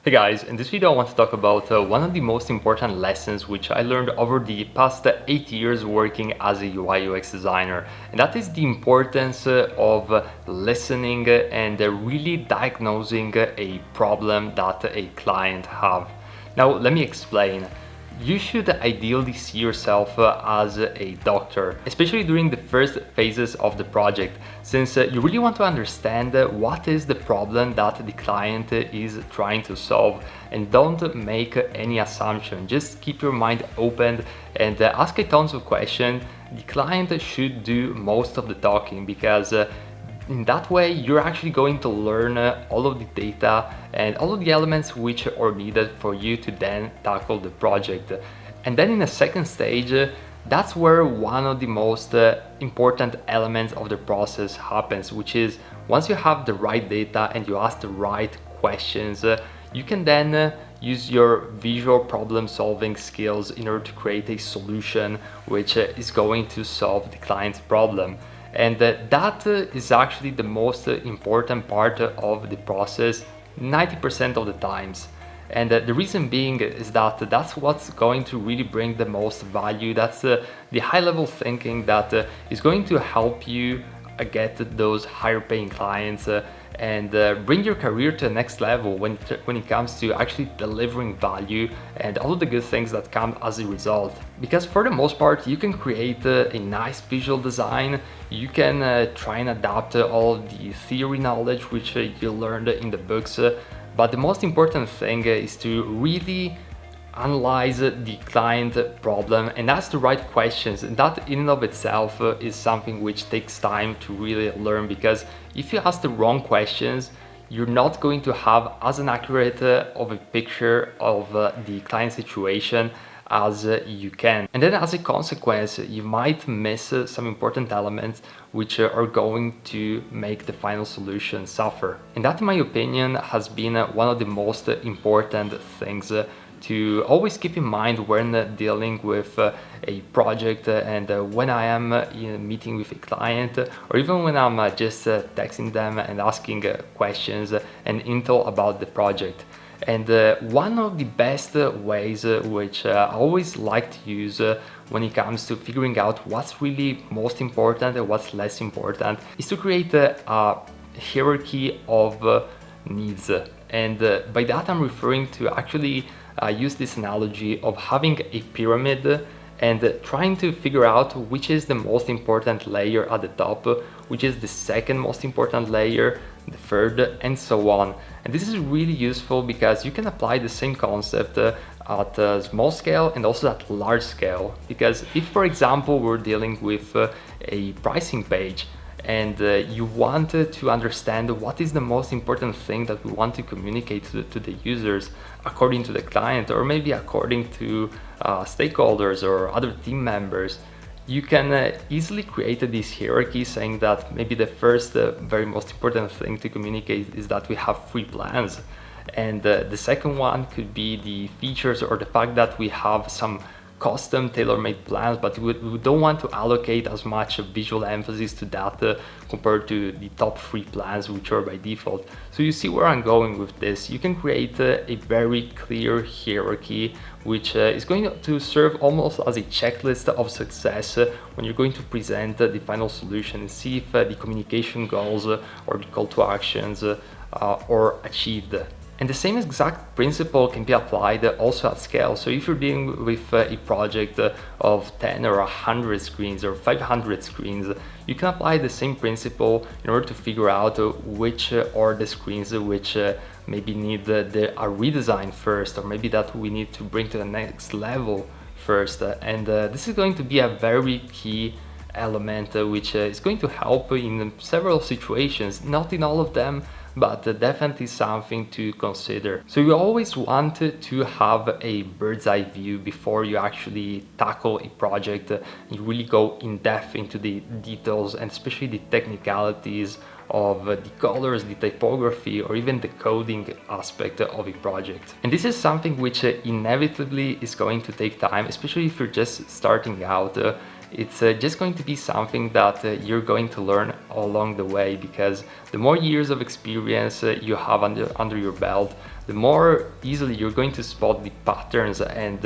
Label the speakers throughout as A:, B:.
A: Hey guys, in this video I want to talk about one of the most important lessons which I learned over the past 8 years working as a UI UX designer, and that is the importance of listening and really diagnosing a problem that a client have. Now let me explain. You should ideally see yourself as a doctor, especially during the first phases of the project, since you really want to understand what is the problem that the client is trying to solve, and don't make any assumption. Just keep your mind open and ask a tons of questions. The client should do most of the talking, because in that way, you're actually going to learn all of the data and all of the elements which are needed for you to then tackle the project. And then in the second stage, that's where one of the most important elements of the process happens, which is once you have the right data and you ask the right questions, you can then use your visual problem solving skills in order to create a solution which is going to solve the client's problem. And that is actually the most important part of the process 90% of the times. And the reason being is that that's what's going to really bring the most value. That's the high level thinking that is going to help you get those higher paying clients and bring your career to the next level when it comes to actually delivering value and all of the good things that come as a result. Because for the most part, you can create a nice visual design, you can try and adapt all of the theory knowledge which you learned in the books, but the most important thing is to really analyze the client problem and ask the right questions. And that in and of itself is something which takes time to really learn, because if you ask the wrong questions, you're not going to have as an accurate of a picture of the client situation as you can. And then as a consequence, you might miss some important elements which are going to make the final solution suffer. And that, in my opinion, has been one of the most important things to always keep in mind when dealing with a project and when I am in a meeting with a client, or even when I'm just texting them and asking questions and intel about the project. And one of the best ways which I always like to use when it comes to figuring out what's really most important and what's less important is to create a hierarchy of needs. And by that I'm referring to actually use this analogy of having a pyramid and trying to figure out which is the most important layer at the top, which is the second most important layer, the third, and so on. And this is really useful because you can apply the same concept at a small scale and also at large scale. Because if, for example, we're dealing with a pricing page, and you want to understand what is the most important thing that we want to communicate to the users according to the client, or maybe according to stakeholders or other team members, you can easily create this hierarchy, saying that maybe the first very most important thing to communicate is that we have free plans, and the second one could be the features or the fact that we have some custom tailor-made plans, but we don't want to allocate as much visual emphasis to that compared to the top 3 plans which are by default. So you see where I'm going with this. You can create a very clear hierarchy which is going to serve almost as a checklist of success when you're going to present the final solution and see if the communication goals or the call to actions are achieved. And the same exact principle can be applied also at scale. So if you're dealing with a project of 10 or 100 screens or 500 screens, you can apply the same principle in order to figure out which are the screens which maybe need a redesign first, or maybe that we need to bring to the next level first. And this is going to be a very key element which is going to help in several situations, not in all of them, but definitely something to consider. So you always want to have a bird's eye view before you actually tackle a project. You really go in depth into the details and especially the technicalities of the colors, the typography, or even the coding aspect of a project. And this is something which inevitably is going to take time, especially if you're just starting out. it's just going to be something that you're going to learn along the way, because the more years of experience you have under your belt, the more easily you're going to spot the patterns and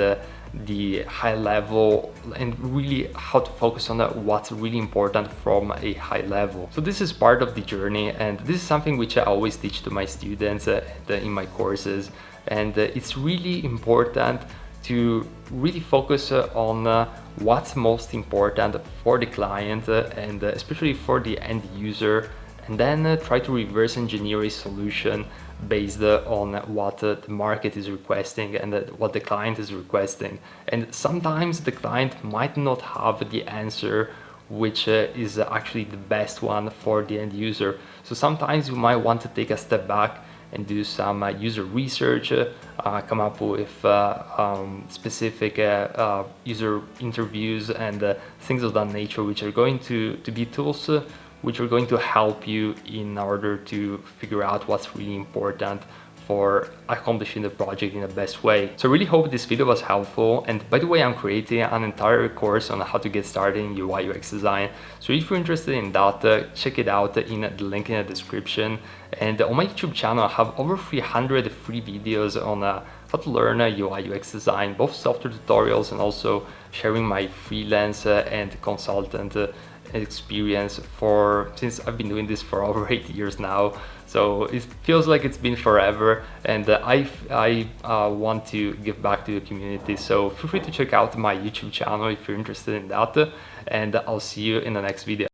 A: the high level, and really how to focus on what's really important from a high level. So this is part of the journey, and this is something which I always teach to my students in my courses. And it's really important to really focus on what's most important for the client and especially for the end user, and then try to reverse engineer a solution based on what the market is requesting and what the client is requesting. And sometimes the client might not have the answer which is actually the best one for the end user. So sometimes you might want to take a step back and do some user research, come up with specific user interviews and things of that nature, which are going to be tools which are going to help you in order to figure out what's really important for accomplishing the project in the best way. So I really hope this video was helpful. And by the way, I'm creating an entire course on how to get started in UI UX design. So if you're interested in that, check it out in the link in the description. And on my YouTube channel, I have over 300 free videos on how to learn UI UX design, both software tutorials and also sharing my freelance and consultant experience since I've been doing this for over 8 years now. So it feels like it's been forever, and I want to give back to the community. So feel free to check out my YouTube channel if you're interested in that, and I'll see you in the next video.